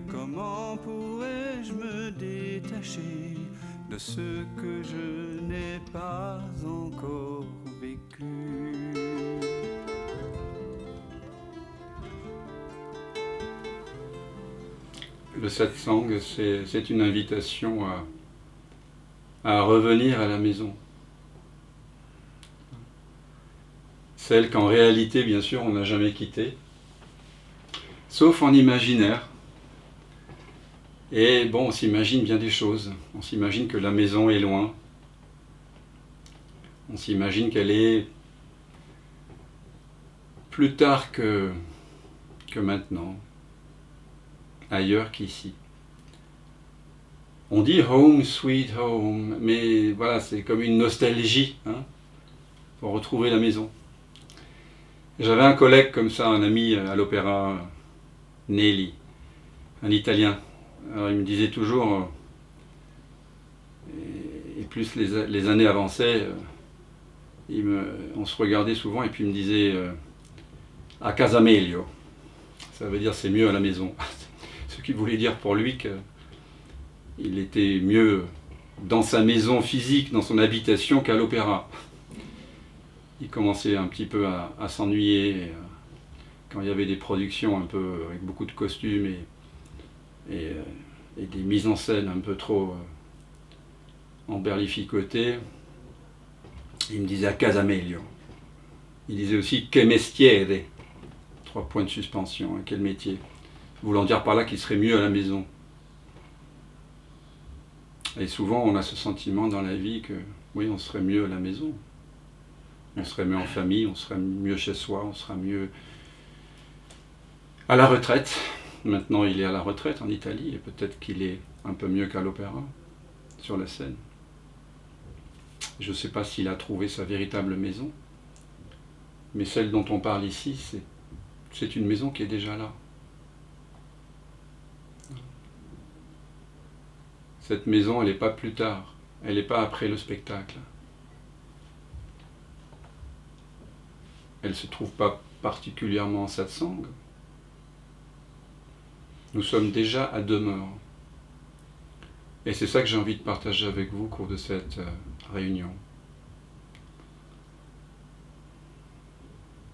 Comment pourrais-je me détacher de ce que je n'ai pas encore vécu? Le satsang, c'est une invitation à revenir à la maison. Celle qu'en réalité, bien sûr, on n'a jamais quittée, sauf en imaginaire. Et bon, on s'imagine bien des choses. On s'imagine que la maison est loin. On s'imagine qu'elle est plus tard que maintenant, ailleurs qu'ici. On dit home, sweet home, mais voilà, c'est comme une nostalgie, pour retrouver la maison. J'avais un collègue comme ça, un ami à l'opéra, Nelly, un Italien. Alors il me disait toujours, et plus les années avançaient, on se regardait souvent et puis il me disait a casa meglio, ça veut dire c'est mieux à la maison. Ce qui voulait dire pour lui qu'il était mieux dans sa maison physique, dans son habitation qu'à l'opéra. Il commençait un petit peu à s'ennuyer quand il y avait des productions un peu avec beaucoup de costumes et des mises en scène un peu trop emberlificotées. Il me disait a casa meglio. Il disait aussi che mestiere, 3 points de suspension, quel métier, voulant dire par là qu'il serait mieux à la maison. Et souvent on a ce sentiment dans la vie que oui, on serait mieux à la maison. On serait mieux en famille, on serait mieux chez soi, on serait mieux à la retraite. Maintenant il est à la retraite en Italie et peut-être qu'il est un peu mieux qu'à l'opéra, sur la scène. Je ne sais pas s'il a trouvé sa véritable maison, mais celle dont on parle ici, c'est une maison qui est déjà là. Cette maison, elle n'est pas plus tard, elle n'est pas après le spectacle. Elle ne se trouve pas particulièrement en satsang. Nous sommes déjà à demeure. Et c'est ça que j'ai envie de partager avec vous au cours de cette réunion.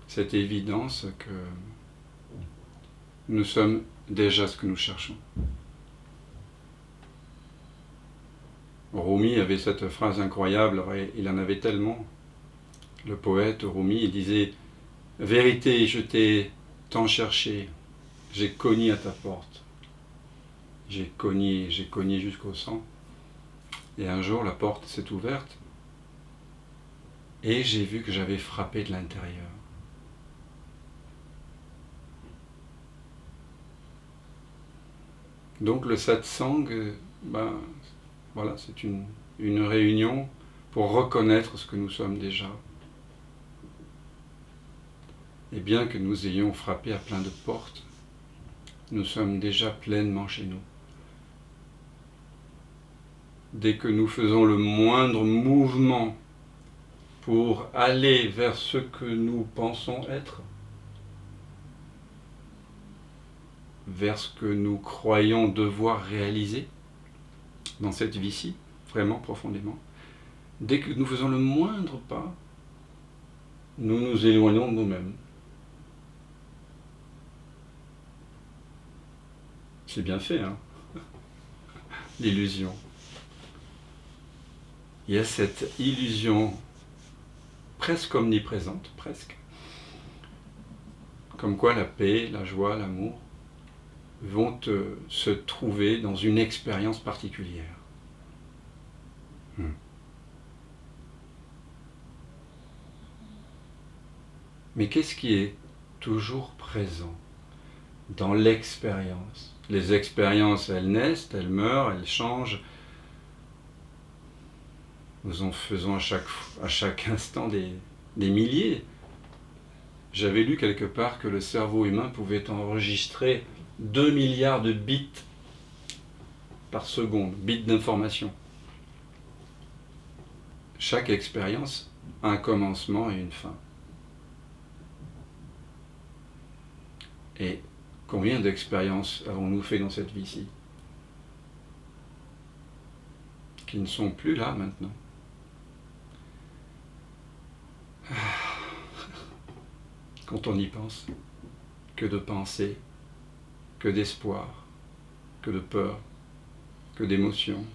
Cette évidence que nous sommes déjà ce que nous cherchons. Rumi avait cette phrase incroyable, il en avait tellement. Le poète Rumi, il disait « Vérité, je t'ai tant cherché, j'ai cogné à ta porte. J'ai cogné jusqu'au sang. Et un jour, la porte s'est ouverte et j'ai vu que j'avais frappé de l'intérieur. » Donc le satsang, voilà, c'est une réunion pour reconnaître ce que nous sommes déjà. Et bien que nous ayons frappé à plein de portes, nous sommes déjà pleinement chez nous. Dès que nous faisons le moindre mouvement pour aller vers ce que nous pensons être, vers ce que nous croyons devoir réaliser dans cette vie-ci, vraiment profondément, dès que nous faisons le moindre pas, nous nous éloignons de nous-mêmes. C'est bien fait, l'illusion. Il y a cette illusion presque omniprésente, presque, comme quoi la paix, la joie, l'amour vont se trouver dans une expérience particulière. Mais qu'est-ce qui est toujours présent dans l'expérience? Les expériences, elles naissent, elles meurent, elles changent. Nous en faisons à chaque instant des milliers. J'avais lu quelque part que le cerveau humain pouvait enregistrer 2 milliards de bits par seconde, bits d'information. Chaque expérience a un commencement et une fin. Et Combien d'expériences avons-nous fait dans cette vie-ci qui ne sont plus là maintenant? Quand on y pense, que de pensées, que d'espoir, que de peur, que d'émotions,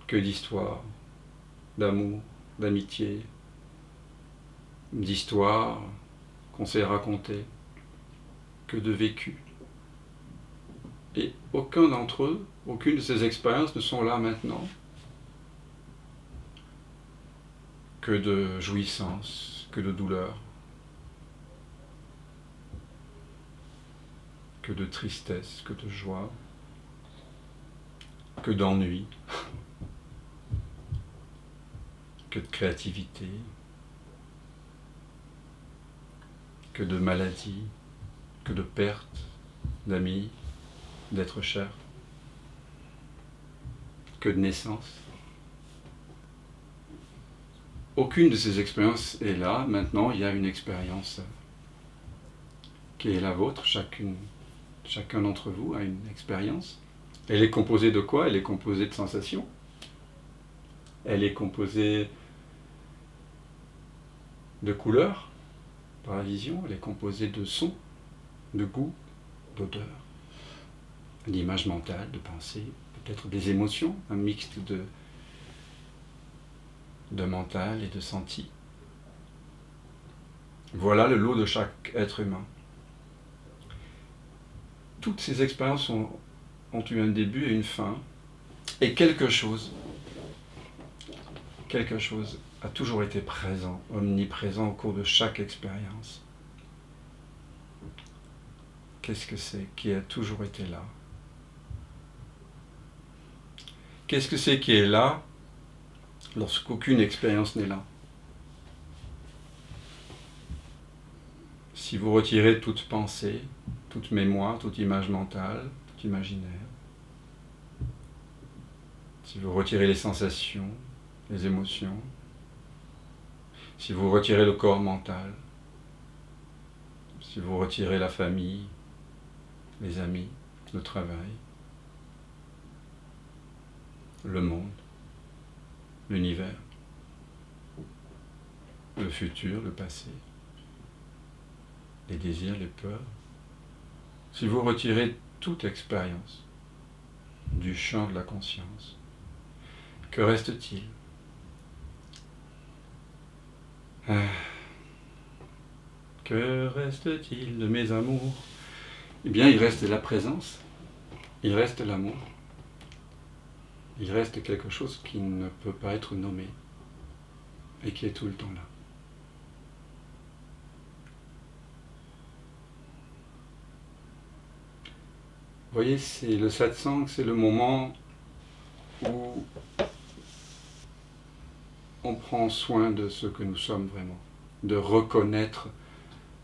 que d'histoire, d'amour, d'amitié, d'histoires qu'on s'est racontées, que de vécu. Et aucun d'entre eux, aucune de ces expériences ne sont là maintenant. Que de jouissance, que de douleur, que de tristesse, que de joie, que d'ennui, que de créativité, que de maladie, que de perte d'amis, d'êtres chers, que de naissance. Aucune de ces expériences est là. Maintenant, il y a une expérience qui est la vôtre. Chacun d'entre vous a une expérience. Elle est composée de quoi? Elle est composée de sensations. Elle est composée de couleurs par la vision. Elle est composée de sons, de goûts, d'odeurs, d'images mentales, de pensées, peut-être des émotions, un mixte de mental et de senti. Voilà le lot de chaque être humain. Toutes ces expériences ont eu un début et une fin, et quelque chose a toujours été présent, omniprésent au cours de chaque expérience. Qu'est-ce que c'est qui a toujours été là? Qu'est-ce que c'est qui est là lorsqu'aucune expérience n'est là? Si vous retirez toute pensée, toute mémoire, toute image mentale, tout imaginaire, si vous retirez les sensations, les émotions, si vous retirez le corps mental, si vous retirez la famille, les amis, le travail, le monde, l'univers, le futur, le passé, les désirs, les peurs. Si vous retirez toute expérience du champ de la conscience, que reste-t-il? Que reste-t-il de mes amours? Eh bien, il reste la présence, il reste l'amour, il reste quelque chose qui ne peut pas être nommé et qui est tout le temps là. Vous voyez, c'est le satsang, c'est le moment où on prend soin de ce que nous sommes vraiment, de reconnaître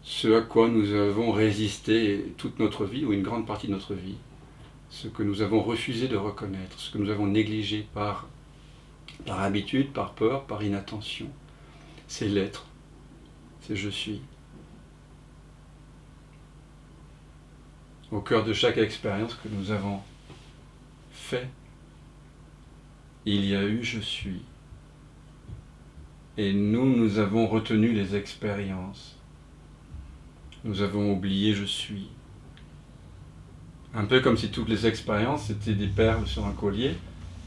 ce à quoi nous avons résisté toute notre vie, ou une grande partie de notre vie, ce que nous avons refusé de reconnaître, ce que nous avons négligé par habitude, par peur, par inattention. C'est l'être, c'est je suis. Au cœur de chaque expérience que nous avons fait, il y a eu je suis. Et nous avons retenu les expériences. Nous avons oublié je suis. Un peu comme si toutes les expériences étaient des perles sur un collier,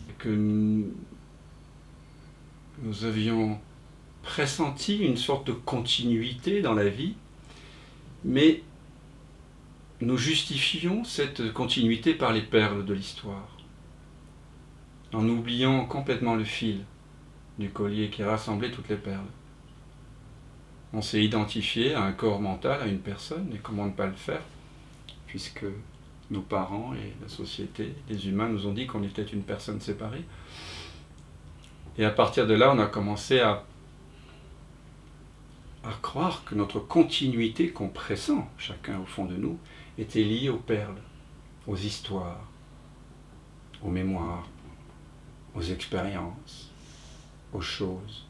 et que nous avions pressenti une sorte de continuité dans la vie, mais nous justifions cette continuité par les perles de l'histoire, en oubliant complètement le fil du collier qui rassemblait toutes les perles. On s'est identifié à un corps mental, à une personne, et comment ne pas le faire, puisque nos parents et la société, les humains nous ont dit qu'on était une personne séparée. Et à partir de là, on a commencé à croire que notre continuité qu'on pressent, chacun au fond de nous, était liée aux perles, aux histoires, aux mémoires, aux expériences, aux choses.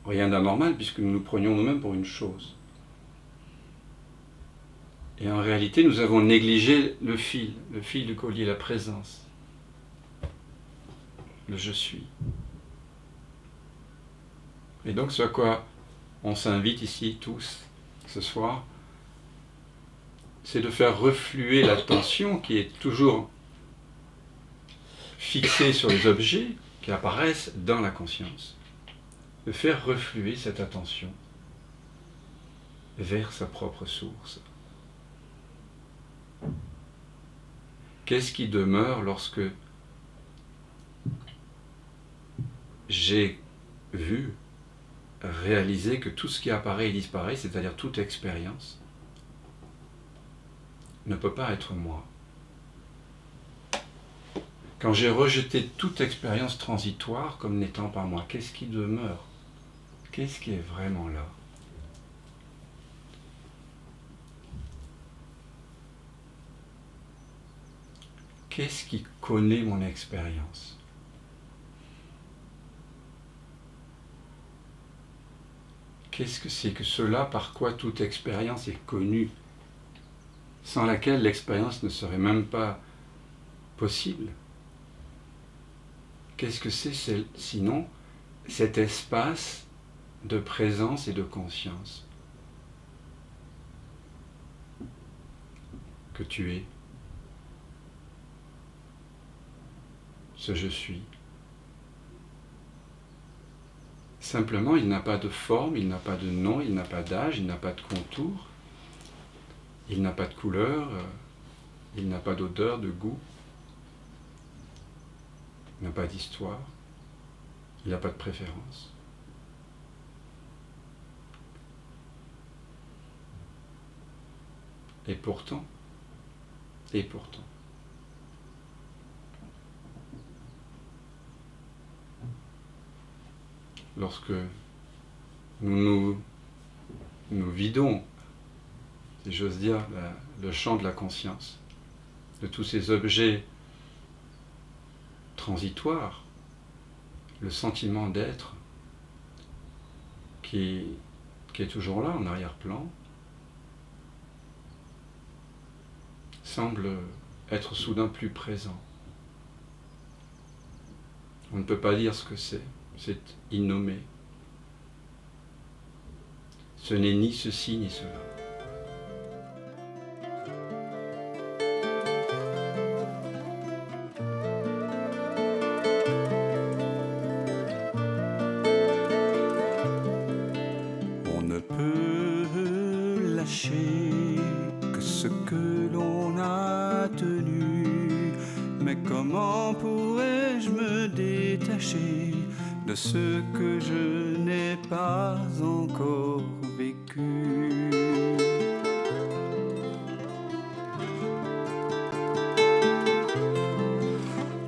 Rien d'anormal puisque nous nous prenions nous-mêmes pour une chose. Et en réalité, nous avons négligé le fil du collier, la présence, le je suis. Et donc, ce à quoi on s'invite ici tous ce soir, c'est de faire refluer l'attention qui est toujours fixée sur les objets qui apparaissent dans la conscience, de faire refluer cette attention vers sa propre source. Qu'est-ce qui demeure lorsque j'ai vu, réalisé que tout ce qui apparaît et disparaît, c'est-à-dire toute expérience, ne peut pas être moi. Quand j'ai rejeté toute expérience transitoire comme n'étant pas moi, qu'est-ce qui demeure? Qu'est-ce qui est vraiment là? Qu'est-ce qui connaît mon expérience? Qu'est-ce que c'est que cela par quoi toute expérience est connue, sans laquelle l'expérience ne serait même pas possible? Qu'est-ce que c'est sinon cet espace de présence et de conscience que tu es, ce je suis? Simplement, il n'a pas de forme, il n'a pas de nom, il n'a pas d'âge, il n'a pas de contour, il n'a pas de couleur, il n'a pas d'odeur, de goût, il n'a pas d'histoire, il n'a pas de préférence. Et pourtant, lorsque nous vidons, si j'ose dire, le champ de la conscience, de tous ces objets transitoires, le sentiment d'être qui est toujours là en arrière-plan, semble être soudain plus présent. On ne peut pas dire ce que c'est innommé. Ce n'est ni ceci ni cela. On ne peut lâcher que ce que l'on a tenu, mais comment pourrais-je me détacher de ce que je n'ai pas encore vécu?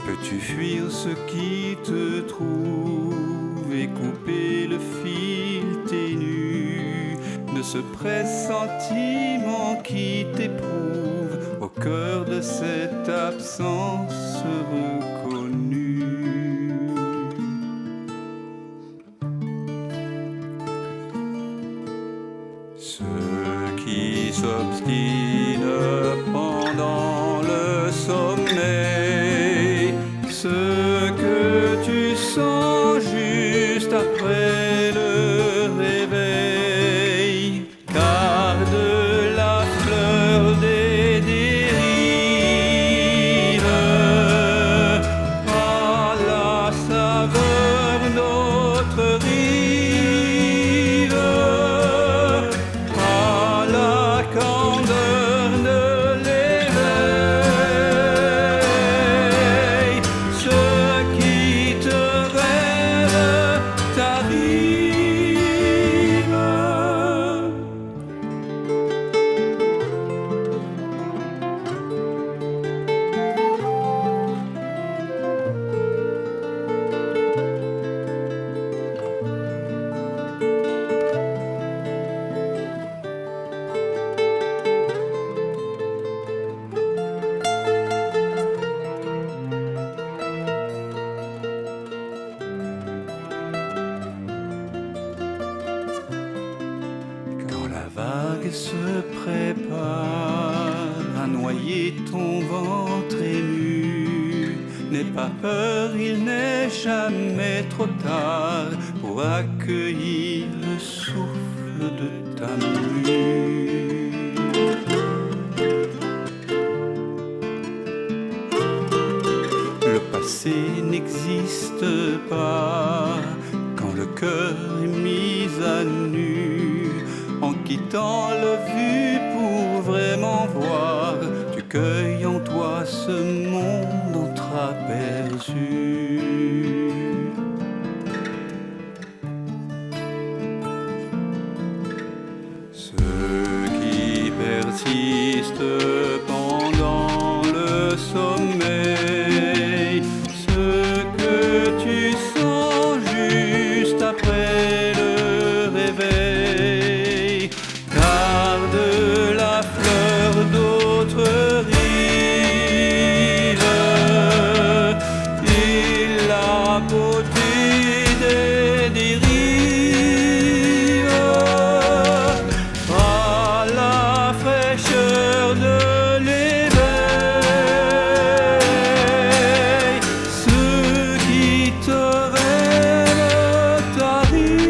Peux-tu fuir ce qui te trouve et couper le fil ténu de ce pressentiment qui t'éprouve au cœur de cette absence reconnue? S'obstine pendant le sommeil, ce que tu sens juste après le réveil, car de la fleur des dérives et ton ventre est nu. N'aie pas peur, il n'est jamais trop tard pour accueillir le souffle de ta mue. Le passé n'existe pas quand le cœur est mis à nu. En quittant le vu pour vraiment voir, tu cueilles en toi ce monde entreaperçu. Ceux qui persistent pendant le sommeil, ce que tu sens juste après le réveil, garde la fleur d'autres rives et la beauté des dérives, à la fraîcheur de l'éveil. Ceux qui te rêvent t'arrivent.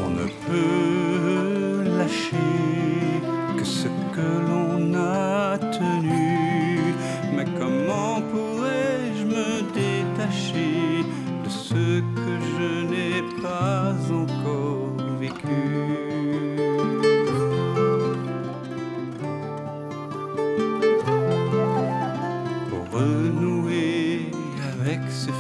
On ne peut lâcher que ce que l'on a tenu, mais comment pourrais-je me détacher de ce que je n'ai pas encore vécu? Pour renouer avec ce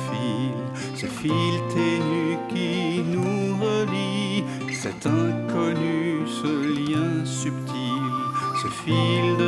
fil ténu qui nous relie, cet inconnu, ce lien subtil, ce fil de